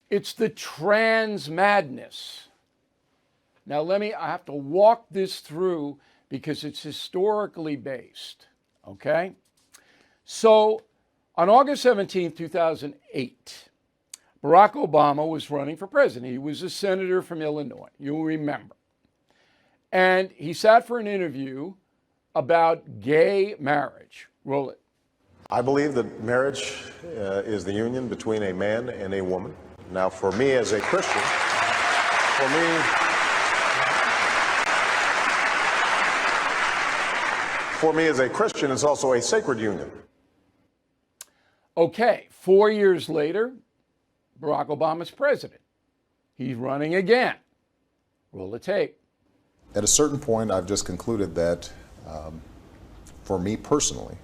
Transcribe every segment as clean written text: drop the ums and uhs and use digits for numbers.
It's the trans madness. Now I have to walk this through because it's historically based, okay? So on August 17th, 2008, Barack Obama was running for president. He was a senator from Illinois, you'll remember. And he sat for an interview about gay marriage. Roll it. I believe that marriage is the union between a man and a woman. Now, for me as a Christian, it's also a sacred union. Okay, 4 years later, Barack Obama's president. He's running again. Roll the tape. At a certain point, I've just concluded that for me personally,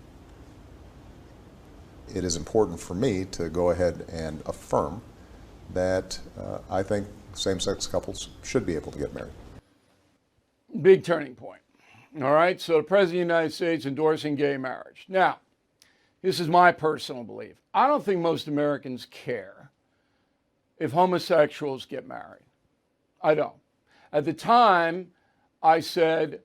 it is important for me to go ahead and affirm that I think same-sex couples should be able to get married. Big turning point. All right, so the President of the United States endorsing gay marriage. Now, this is my personal belief. I don't think most Americans care if homosexuals get married. I don't. At the time, I said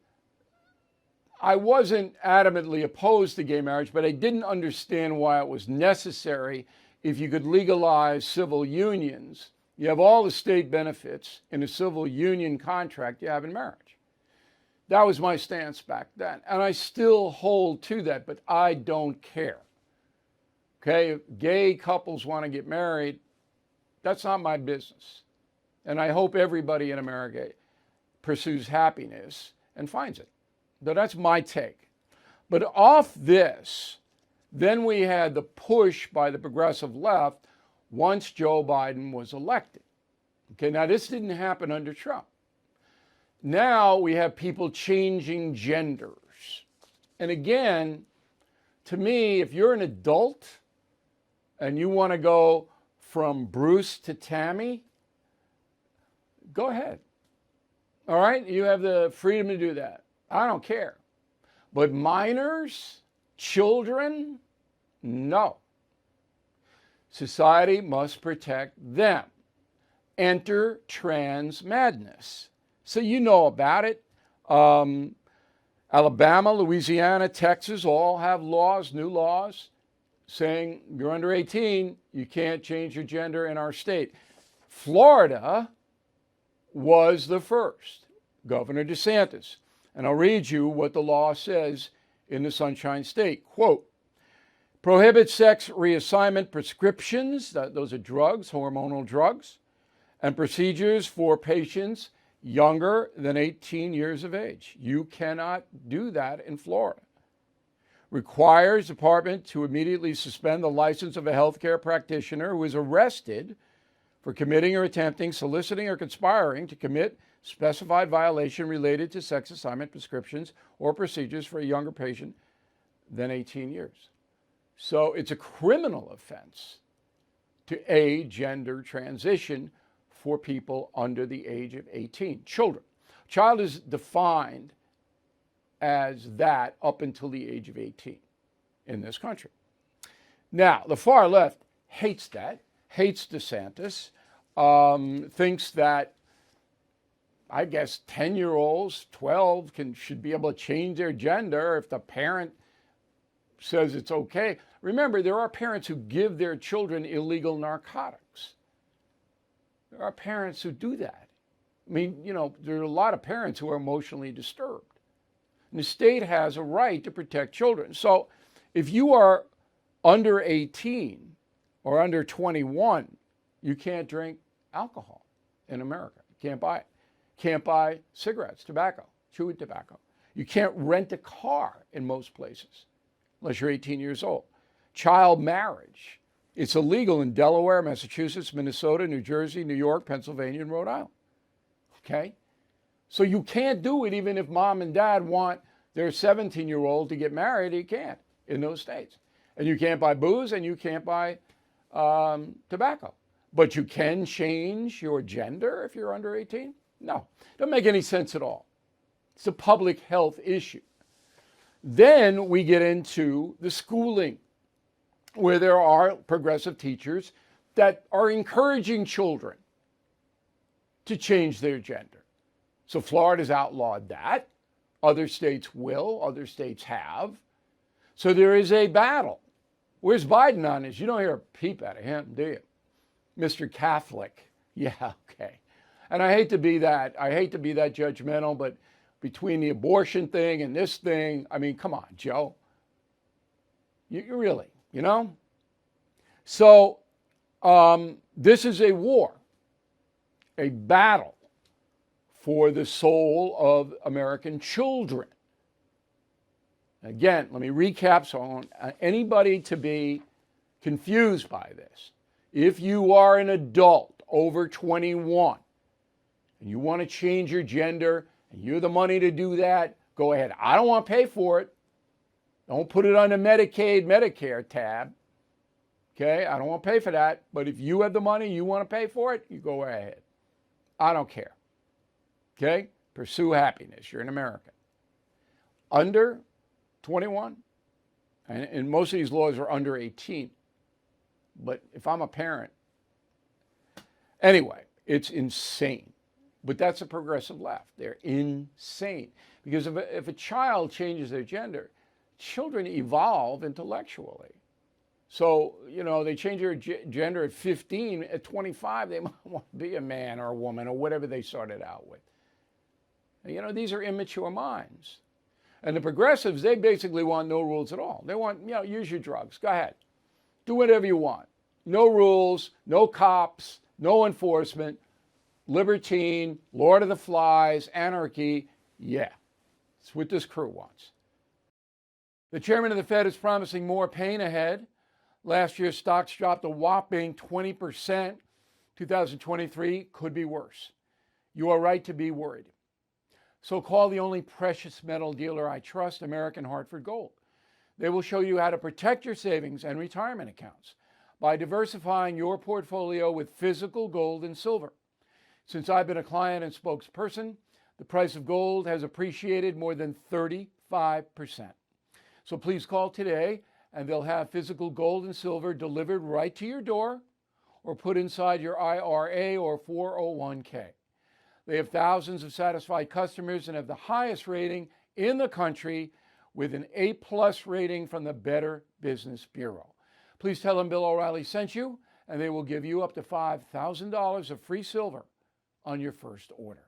I wasn't adamantly opposed to gay marriage, but I didn't understand why it was necessary if you could legalize civil unions. You have all the state benefits in a civil union contract you have in marriage. That was my stance back then. And I still hold to that, but I don't care. Okay, if gay couples want to get married, that's not my business. And I hope everybody in America pursues happiness and finds it. So that's my take. But off this, then we had the push by the progressive left once Joe Biden was elected. Okay, now this didn't happen under Trump. Now we have people changing genders. And again, to me, if you're an adult and you want to go from Bruce to Tammy, go ahead. All right? You have the freedom to do that. I don't care. But minors, children, no. Society must protect them. Enter trans madness. So you know about it. Alabama, Louisiana, Texas all have laws, new laws, saying you're under 18, you can't change your gender in our state. Florida was the first. Governor DeSantis. And I'll read you what the law says in the Sunshine State. Quote, prohibits sex reassignment prescriptions, those are drugs, hormonal drugs, and procedures for patients younger than 18 years of age. You cannot do that in Florida. Requires department to immediately suspend the license of a healthcare practitioner who is arrested for committing or attempting, soliciting, or conspiring to commit specified violation related to sex assignment prescriptions or procedures for a younger patient than 18 years. So it's a criminal offense to gender transition for people under the age of 18, children. Child is defined as that up until the age of 18 in this country. Now, the far left hates that, hates DeSantis, thinks that, I guess, 10-year-olds, 12, should be able to change their gender if the parent says it's okay. Remember, there are parents who give their children illegal narcotics. There are parents who do that. I mean, there are a lot of parents who are emotionally disturbed. And the state has a right to protect children. So if you are under 18 or under 21, you can't drink alcohol in America. You can't buy it. Can't buy cigarettes, tobacco, chewing tobacco. You can't rent a car in most places unless you're 18 years old. Child marriage. It's illegal in Delaware, Massachusetts, Minnesota, New Jersey, New York, Pennsylvania, and Rhode Island. Okay? So you can't do it even if mom and dad want their 17-year-old to get married. You can't in those states. And you can't buy booze and you can't buy tobacco. But you can change your gender if you're under 18? No. Doesn't make any sense at all. It's a public health issue. Then we get into the schooling, where there are progressive teachers that are encouraging children to change their gender. So Florida's outlawed that. Other states will, other states have. So there is a battle. Where's Biden on this? You don't hear a peep out of him, do you? Mr. Catholic. Yeah, okay. And I hate to be that judgmental, but between the abortion thing and this thing, I mean, come on, Joe. You really, you know? So this is a war, a battle for the soul of American children. Again, let me recap so I don't want anybody to be confused by this. If you are an adult over 21 and you want to change your gender and you have the money to do that, go ahead. I don't want to pay for it. Don't put it on the Medicaid, Medicare tab. Okay, I don't want to pay for that. But if you have the money, you want to pay for it, you go ahead. I don't care. Okay, pursue happiness. You're an American. Under 21, and most of these laws are under 18. But if I'm a parent, anyway, it's insane. But that's a progressive left. They're insane. Because if a child changes their gender, children evolve intellectually. So, you know, they change their gender at 15, at 25, they might want to be a man or a woman or whatever they started out with. You know, these are immature minds. And the progressives, they basically want no rules at all. They want, you know, use your drugs. Go ahead. Do whatever you want. No rules, no cops, no enforcement, libertine, Lord of the Flies, anarchy. Yeah, it's what this crew wants. The chairman of the Fed is promising more pain ahead. Last year, stocks dropped a whopping 20%. 2023 could be worse. You are right to be worried. So call the only precious metal dealer I trust, American Hartford Gold. They will show you how to protect your savings and retirement accounts by diversifying your portfolio with physical gold and silver. Since I've been a client and spokesperson, the price of gold has appreciated more than 35%. So please call today and they'll have physical gold and silver delivered right to your door or put inside your IRA or 401k. They have thousands of satisfied customers and have the highest rating in the country with an A+ rating from the Better Business Bureau. Please tell them Bill O'Reilly sent you, and they will give you up to $5,000 of free silver on your first order.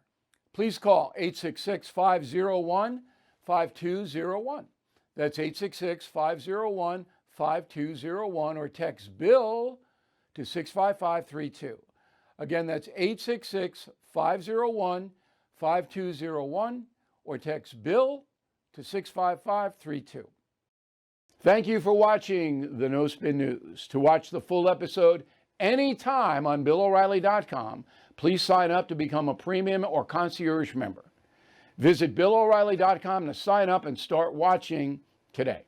Please call 866-501-5201. That's 866-501-5201 or text BILL to 65532. Again, that's 866-501-5201 or text BILL to 65532. Thank you for watching the No Spin News. To watch the full episode anytime on BillO'Reilly.com, please sign up to become a premium or concierge member. Visit BillO'Reilly.com to sign up and start watching today.